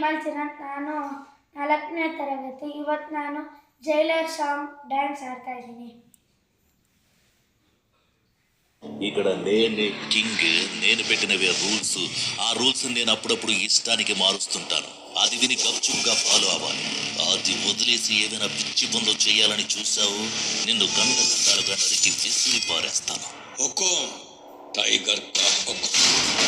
ಮಂಜುನಾಥ್. ನಾನು 4ನೇ ತರಗತಿ. ಇವತ್ತು ನಾನು ಜೈಲರ್ ಸಾಂಗ್ ಡ್ಯಾನ್ಸ್ ಆಡ್ತಾ ಇದ್ದೀನಿ. ఇక్కడ నేనే కింగ్, నేను పెట్టినవే రూల్స్. ఆ రూల్స్ నేను అప్పుడప్పుడు ఇష్టానికి మారుస్తుంటాను. అది విని గప్చుప్గా ఫాలో అవ్వాలి. అది వదిలేసి ఏదైనా పిచ్చి పనులు చేయాలని చూసావు, నిన్ను గంటలుగా నరికి విసిరి పారేస్తాను. హుకుం, టైగర్ కా హుకుం.